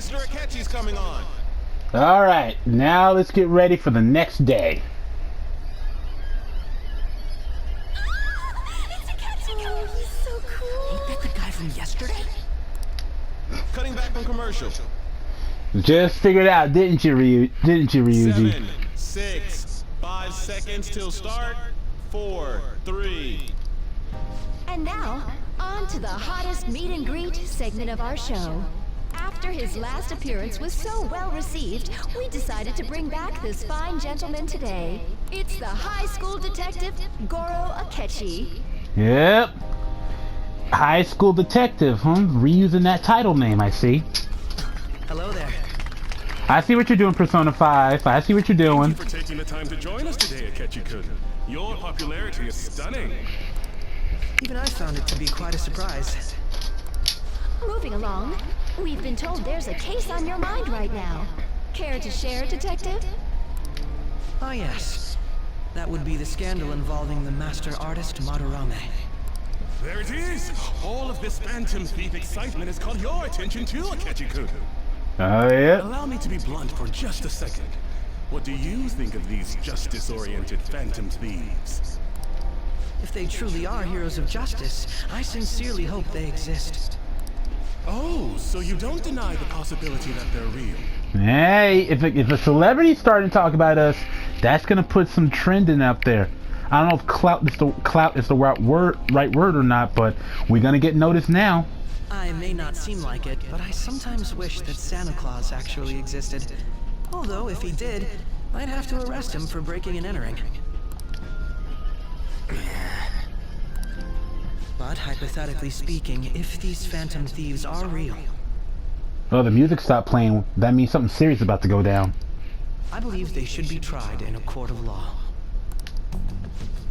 Mr. Akechi's coming on. Alright, now let's get ready for the next day. It's Akechi! Oh, he's so cool! Ain't that the guy from yesterday? Cutting back from commercial. Just figured out, didn't you, Ryuji? 7, 6, 5 seconds till start. 4, 3. And now, on to the hottest meet and greet segment of our show. After his last appearance was so well received, we decided to bring back this fine gentleman today. It's the high school detective, Goro Akechi. Yep. High school detective, huh? Reusing that title name, I see. Hello there. I see what you're doing, Persona 5. I see what you're doing. Thank you for taking the time to join us today, Akechi-kun. Your popularity is stunning. Even I found it to be quite a surprise. Moving along, we've been told there's a case on your mind right now. Care to share, detective? Ah, yes. That would be the scandal involving the master artist Madarame. There it is! All of this Phantom Thief excitement has caught your attention too, Akechi-kun. Oh, yeah. Allow me to be blunt for just a second. What do you think of these justice-oriented Phantom Thieves? If they truly are heroes of justice, I sincerely hope they exist. Oh, so you don't deny the possibility that they're real? Hey, if a celebrity's starting to talk about us, that's gonna put some trending up there. I don't know if clout is the right word or not, but we're gonna get noticed now. I may not seem like it, but I sometimes wish that Santa Claus actually existed. Although, if he did, I'd have to arrest him for breaking and entering. But hypothetically speaking, if these Phantom Thieves are real... Oh, the music stopped playing. That means something serious is about to go down. I believe they should be tried in a court of law.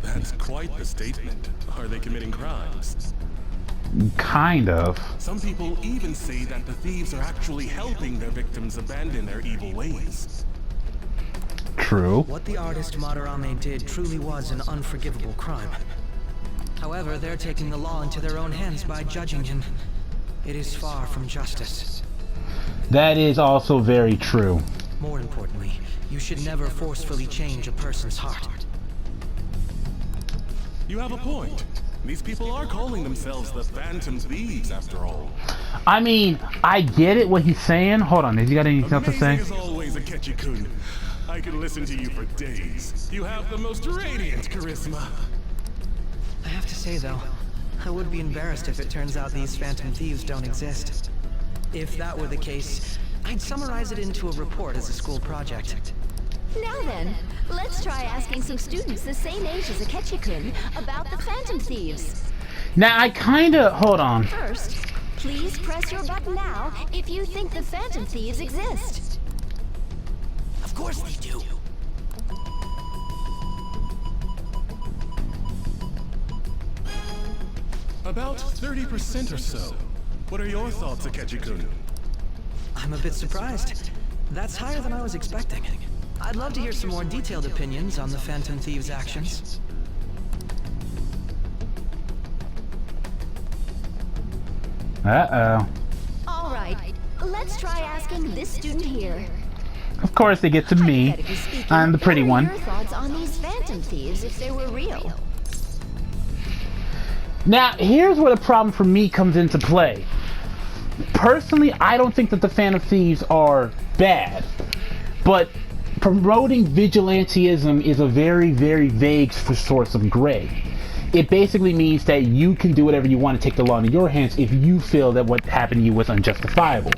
That's quite the statement. Are they committing crimes? Kind of. Some people even say that the thieves are actually helping their victims abandon their evil ways. True. What the artist Madarame did truly was an unforgivable crime. However, they're taking the law into their own hands by judging him. It is far from justice. That is also very true. More importantly, you should never forcefully change a person's heart. You have a point. These people are calling themselves the Phantom Thieves, after all. I mean, I get it, what he's saying. Hold on, has he got anything else to say? Amazing as always, Akechi-kun. I could listen to you for days. You have the most radiant charisma. I have to say, though, I would be embarrassed if it turns out these Phantom Thieves don't exist. If that were the case, I'd summarize it into a report as a school project. Now then, let's try asking some students the same age as Akechi-kun about the Phantom Thieves. Now, I kinda... Hold on. First, please press your button now if you think the Phantom Thieves exist. Of course they do. About 30% or so. What are your thoughts, Akechi-kun? I'm a bit surprised. That's higher than I was expecting. I'd love to hear some more detailed opinions on the Phantom Thieves' actions. Uh-oh. All right, let's try asking this student here. Of course they get to me. Hypothetically speaking, I'm the pretty what are one. your thoughts on these Phantom Thieves if they were real? Now, here's where the problem for me comes into play. Personally, I don't think that the Phantom Thieves are bad. But promoting vigilantism is a very, very vague source of gray. It basically means that you can do whatever you want to take the law into your hands if you feel that what happened to you was unjustifiable.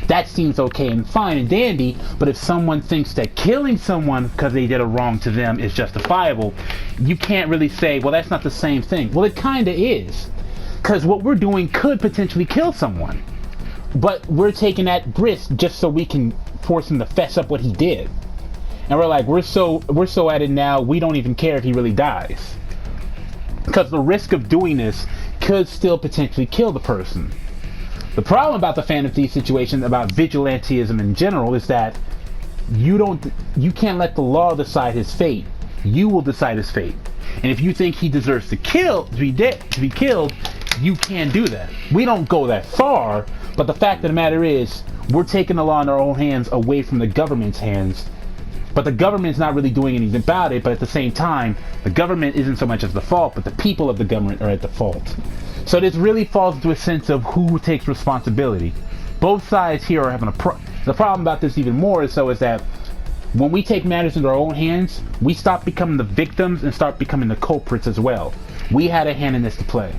That seems okay and fine and dandy, but if someone thinks that killing someone because they did a wrong to them is justifiable, you can't really say, well, that's not the same thing. Well, it kind of is. Because what we're doing could potentially kill someone. But we're taking that risk just so we can force him to fess up what he did. And we're like, we're so at it now, we don't even care if he really dies. Because the risk of doing this could still potentially kill the person. The problem about the Phantom Thief situation, about vigilantism in general, is that you can't let the law decide his fate. You will decide his fate. And if you think he deserves to be killed, you can't do that. We don't go that far, but the fact of the matter is, we're taking the law in our own hands away from the government's hands. But the government's not really doing anything about it, but at the same time, the government isn't so much as the fault, but the people of the government are at the fault. So this really falls into a sense of who takes responsibility. Both sides here are having the problem about this even more is that when we take matters into our own hands, we stop becoming the victims and start becoming the culprits as well. We had a hand in this to play.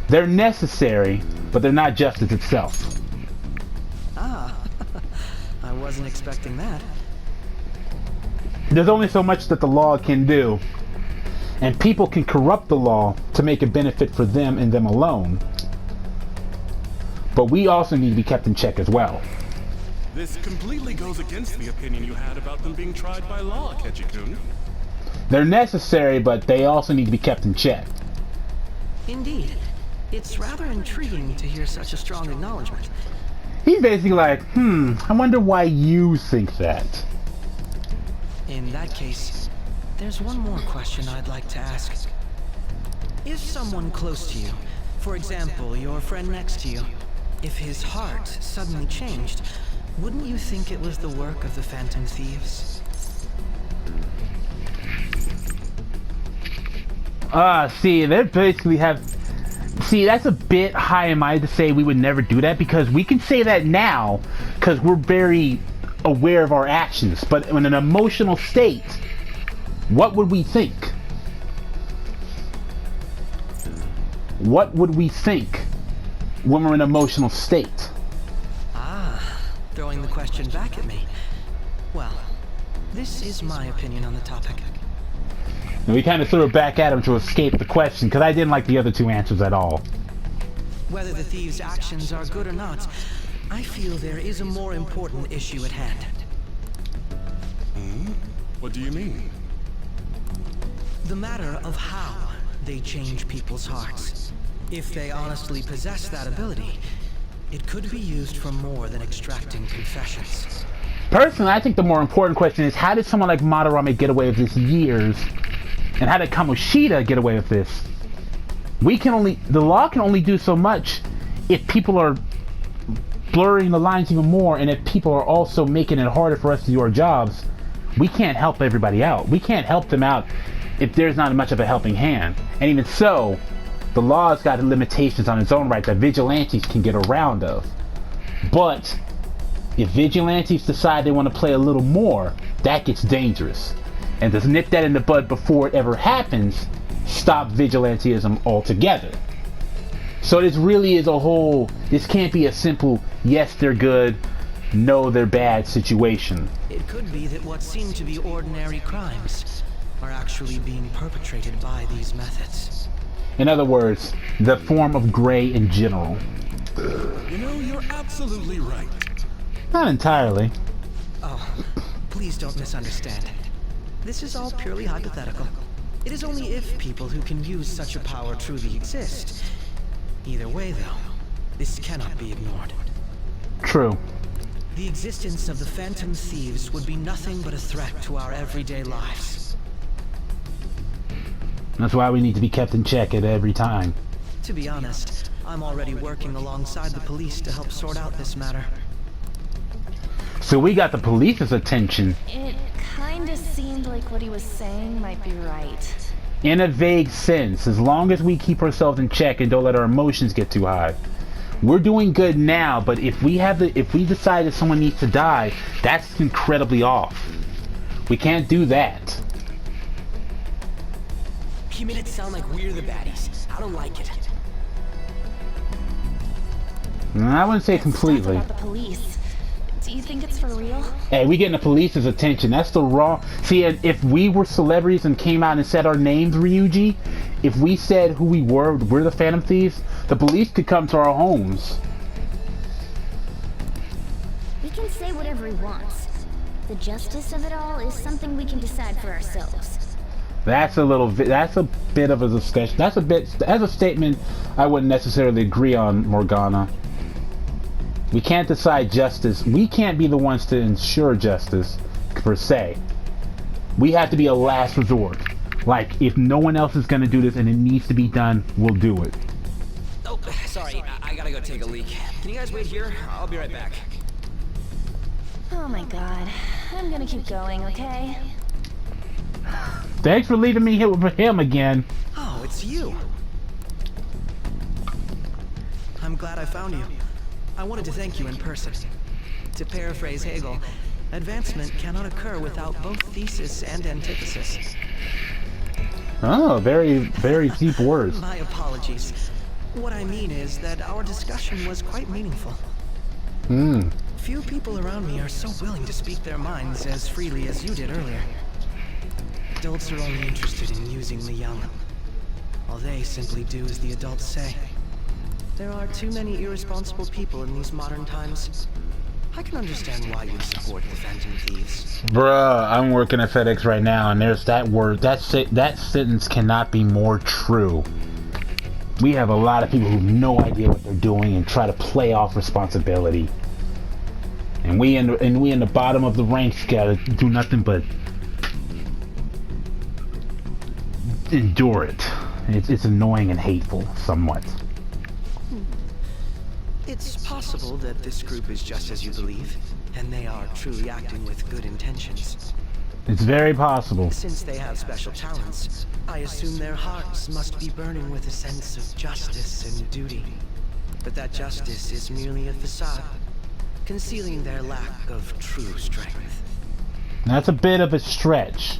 They're necessary, but they're not justice itself. Ah, I wasn't expecting that. There's only so much that the law can do, and people can corrupt the law to make a benefit for them and them alone. But we also need to be kept in check as well. This completely goes against the opinion you had about them being tried by law, Akechi-kun. They're necessary, but they also need to be kept in check. Indeed. It's rather intriguing to hear such a strong acknowledgement. He's basically like, I wonder why you think that. In that case, there's one more question I'd like to ask. If someone close to you, for example, your friend next to you, if his heart suddenly changed, wouldn't you think it was the work of the Phantom Thieves? See, they basically have... See, that's a bit high and mighty to say we would never do that, because we can say that now, because we're very aware of our actions. But in an emotional state, what would we think? What would we think when we're in an emotional state? Throwing the question back at me. Well, this is my opinion on the topic. And we kind of threw it back at him to escape the question, because I didn't like the other two answers at all. Whether the thieves' actions are good or not, I feel there is a more important issue at hand. What do you mean? The matter of how they change people's hearts. If they honestly possess that ability, it could be used for more than extracting confessions. Personally, I think the more important question is, how did someone like Madarame get away with this years? And how did Kamoshida get away with this? The law can only do so much if people are blurring the lines even more, and if people are also making it harder for us to do our jobs. We can't help everybody out. We can't help them out if there's not much of a helping hand. And even so, the law's got limitations on its own right that vigilantes can get around of. But if vigilantes decide they want to play a little more, that gets dangerous. And to nip that in the bud before it ever happens, stop vigilantism altogether. So this really is this can't be a simple, yes they're good, no they're bad situation. It could be that what seem to be ordinary crimes are actually being perpetrated by these methods. In other words, the form of gray in general. You know, you're absolutely right. Not entirely. Oh, please don't misunderstand. This is all purely hypothetical. It is only if people who can use such a power truly exist. Either way, though, this cannot be ignored. True. The existence of the Phantom Thieves would be nothing but a threat to our everyday lives. That's why we need to be kept in check at every time. To be honest, I'm already working alongside the police to help sort out this matter. So we got the police's attention. It kinda seemed like what he was saying might be right. In a vague sense, as long as we keep ourselves in check and don't let our emotions get too high. We're doing good now, but if we decide that someone needs to die, that's incredibly off. We can't do that. He made it sound like we're the baddies. I don't like it. I wouldn't say completely. About the police. Do you think it's for real? Hey, we getting the police's attention. That's the wrong... See, if we were celebrities and came out and said our names, Ryuji, if we said who we're the Phantom Thieves, the police could come to our homes. We can say whatever he wants. The justice of it all is something we can decide for ourselves. That's a bit of a discussion. That's a statement I wouldn't necessarily agree on, Morgana. We can't decide justice. We can't be the ones to ensure justice, per se. We have to be a last resort. Like, if no one else is going to do this and it needs to be done, we'll do it. Oh, sorry, I gotta go take a leak. Can you guys wait here? I'll be right back. Oh my god. I'm gonna keep going, okay? Thanks for leaving me here with him again. Oh, it's you. I'm glad I found you. I wanted to thank you in person. To paraphrase Hegel, advancement cannot occur without both thesis and antithesis. Oh, very, very deep words. My apologies. What I mean is that our discussion was quite meaningful. Few people around me are so willing to speak their minds as freely as you did earlier. Adults are only interested in using the young, while they simply do as the adults say. There are too many irresponsible people in these modern times. I can understand why you support the Phantom Thieves. Bruh, I'm working at FedEx right now, and there's that word. That sentence cannot be more true. We have a lot of people who have no idea what they're doing and try to play off responsibility. And we in the bottom of the ranks gotta do nothing but endure it. It's annoying and hateful, somewhat. It's possible that this group is just as you believe, and they are truly acting with good intentions. It's very possible. Since they have special talents, I assume their hearts must be burning with a sense of justice and duty. But that justice is merely a facade, concealing their lack of true strength. That's a bit of a stretch.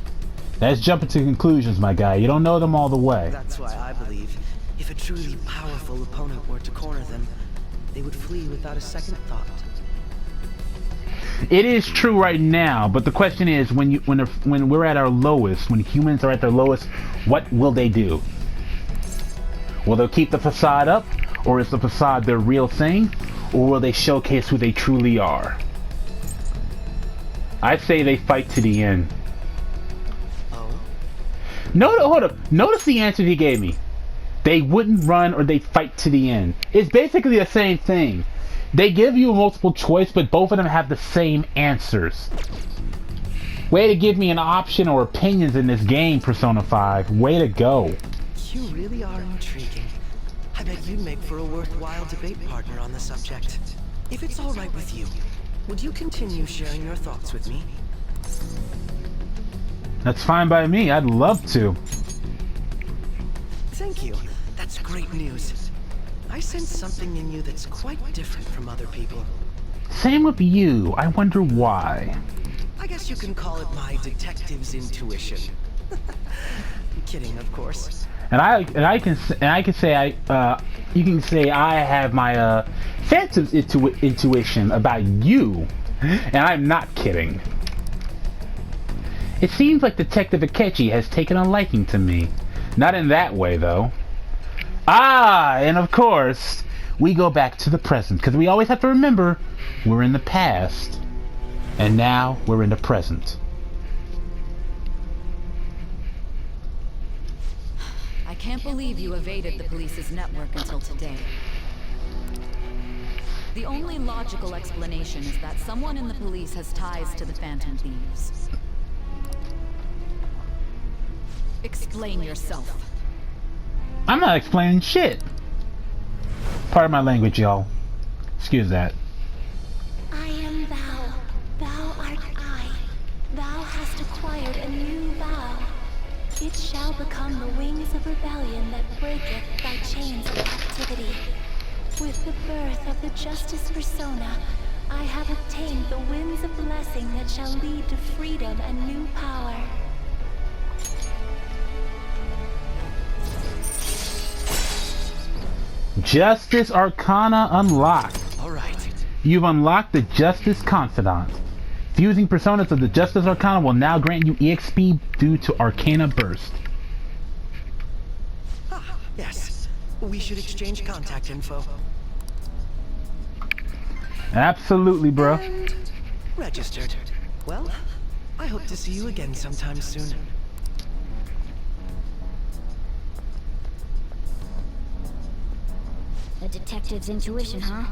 That's jumping to conclusions, my guy. You don't know them all the way. That's why I believe, if a truly powerful opponent were to corner them, they would flee without a second thought. It is true right now, but the question is, when we're at our lowest, when humans are at their lowest, what will they do? Will they keep the facade up, or is the facade their real thing, or will they showcase who they truly are? I'd say they fight to the end. Oh? No, hold up. Notice the answer he gave me. They wouldn't run or they fight to the end. It's basically the same thing. They give you a multiple choice, but both of them have the same answers. Way to give me an option or opinions in this game, Persona 5. Way to go. You really are intriguing. I bet you'd make for a worthwhile debate partner on the subject. If it's all right with you, would you continue sharing your thoughts with me? That's fine by me. I'd love to. Thank you. That's great news. I sense something in you that's quite different from other people. Same with you. I wonder why. I guess you can call it my detective's intuition. I'm kidding, of course. You can say I have my phantom intuition about you, and I'm not kidding. It seems like Detective Akechi has taken a liking to me. Not in that way, though. Ah, and of course, we go back to the present, because we always have to remember we're in the past, and now we're in the present. I can't believe you evaded the police's network until today. The only logical explanation is that someone in the police has ties to the Phantom Thieves. Explain yourself. I'm not explaining shit. Pardon my language, y'all. Excuse that. I am thou. Thou art I. Thou hast acquired a new vow. It shall become the wings of rebellion that breaketh thy chains of captivity. With the birth of the Justice Persona, I have obtained the winds of blessing that shall lead to freedom and new power. Justice Arcana unlocked. Alright. You've unlocked the Justice Confidant. Fusing personas of the Justice Arcana will now grant you EXP due to Arcana Burst. Ah, yes. We should exchange contact info. Absolutely, bro. And registered. Well, I hope to see you again sometime soon. A detective's intuition, huh?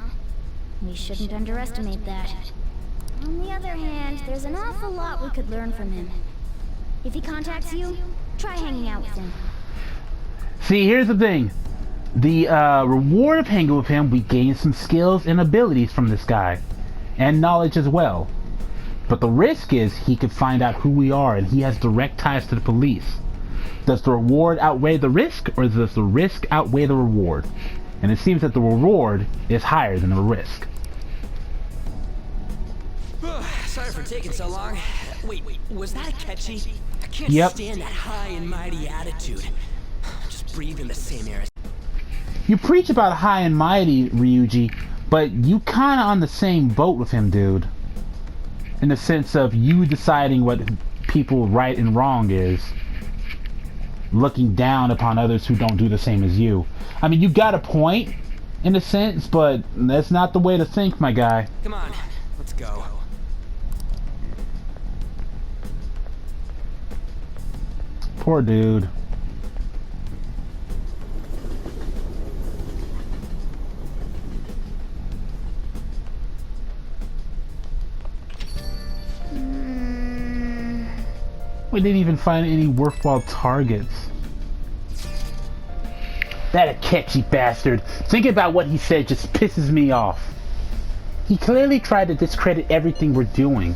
We shouldn't underestimate that. On the other hand, there's an awful lot we could learn from him. If he contacts you, try hanging out with him. See, here's the thing. The reward of hanging with him, we gain some skills and abilities from this guy. And knowledge as well. But the risk is he could find out who we are, and he has direct ties to the police. Does the reward outweigh the risk, or does the risk outweigh the reward? And it seems that the reward is higher than the risk. Sorry for taking so long. Wait, was that Akechi? I can't stand that high and mighty attitude. Just breathe in the same air as... You preach about high and mighty, Ryuji, but you kinda on the same boat with him, dude. In the sense of you deciding what people right and wrong is. Looking down upon others who don't do the same as you. I mean, you got a point, in a sense, but that's not the way to think, my guy. Come on, let's go. Poor dude. We didn't even find any worthwhile targets. That Akechi bastard. Thinking about what he said just pisses me off. He clearly tried to discredit everything we're doing.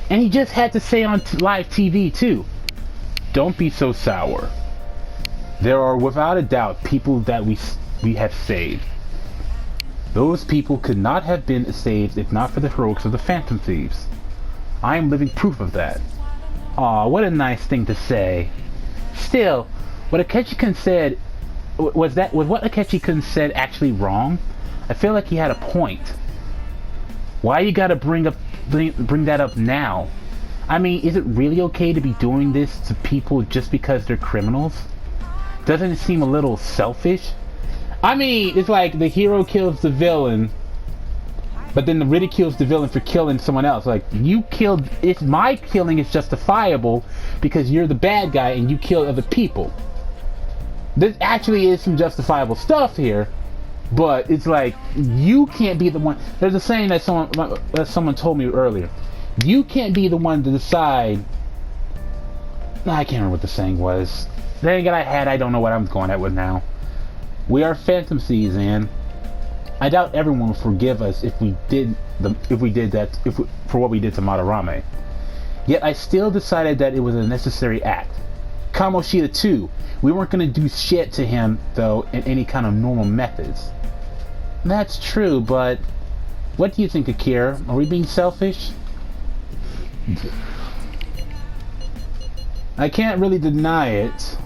And he just had to say on live TV too. Don't be so sour. There are without a doubt people that we have saved. Those people could not have been saved if not for the heroics of the Phantom Thieves. I am living proof of that. Aw, what a nice thing to say. Still, what Akechi said, was what Akechi said actually wrong? I feel like he had a point. Why you gotta bring that up now? I mean, is it really okay to be doing this to people just because they're criminals? Doesn't it seem a little selfish? I mean, it's like the hero kills the villain, but then ridicules the villain for killing someone else. Like, you killed... my killing is justifiable because you're the bad guy and you killed other people. There actually is some justifiable stuff here, but it's like, you can't be the one... There's a saying that someone told me earlier. You can't be the one to decide... I can't remember what the saying was. Then again, I don't know what I'm going at with now. We are Phantom Thieves, and I doubt everyone will forgive us if we did that for what we did to Madarame. Yet I still decided that it was a necessary act. Kamoshida too. We weren't gonna do shit to him though in any kind of normal methods. That's true, but what do you think, Akira? Are we being selfish? I can't really deny it.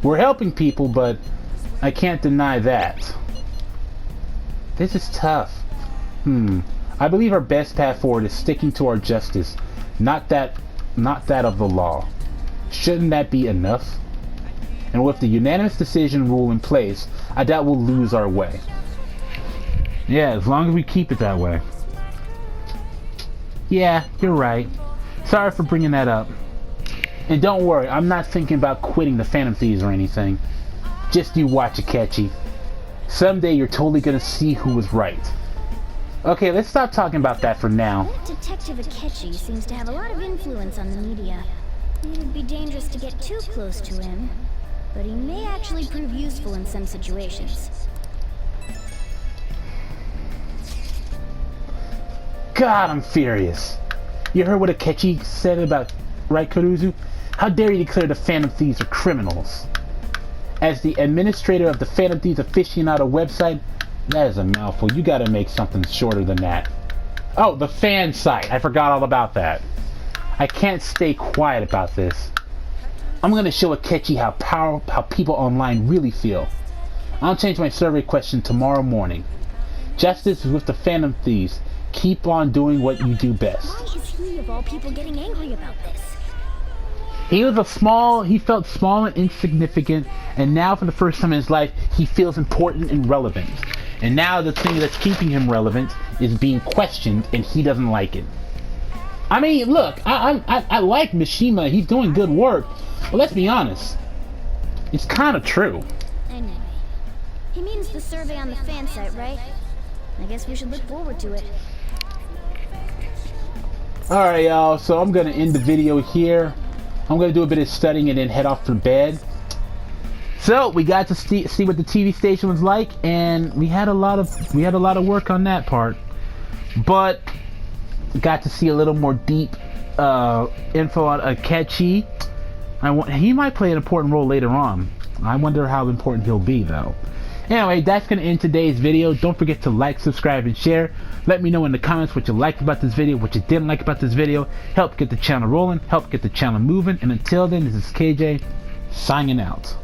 We're helping people, but I can't deny that. This is tough. I believe our best path forward is sticking to our justice, not that of the law. Shouldn't that be enough? And with the unanimous decision rule in place, I doubt we'll lose our way. Yeah, as long as we keep it that way. Yeah, you're right. Sorry for bringing that up. And don't worry, I'm not thinking about quitting the Phantom Thieves or anything. Just you watch, Akechi. Someday you're totally gonna see who was right. Okay, let's stop talking about that for now. That Detective Akechi seems to have a lot of influence on the media. It would be dangerous to get too close to him, but he may actually prove useful in some situations. God, I'm furious. You heard what Akechi said about right, Kuruzu? How dare you declare the Phantom Thieves are criminals? As the administrator of the Phantom Thieves aficionado website, that is a mouthful. You gotta make something shorter than that. Oh, the fan site. I forgot all about that. I can't stay quiet about this. I'm gonna show Akechi how people online really feel. I'll change my survey question tomorrow morning. Justice is with the Phantom Thieves. Keep on doing what you do best. Why is he, of all people, getting angry about this? He felt small and insignificant, and now for the first time in his life, he feels important and relevant. And now the thing that's keeping him relevant is being questioned, and he doesn't like it. I mean, look, I like Mishima, he's doing good work, but let's be honest, it's kind of true. Anyway, he means the survey on the fan site, right? I guess we should look forward to it. Alright, y'all, so I'm gonna end the video here. I'm gonna do a bit of studying and then head off to bed. So we got to see what the TV station was like, and we had a lot of work on that part, but got to see a little more deep info on Akechi. He might play an important role later on. I wonder how important he'll be, though. Anyway, that's going to end today's video. Don't forget to like, subscribe, and share. Let me know in the comments what you liked about this video, what you didn't like about this video. Help get the channel rolling, help get the channel moving. And until then, this is KJ, signing out.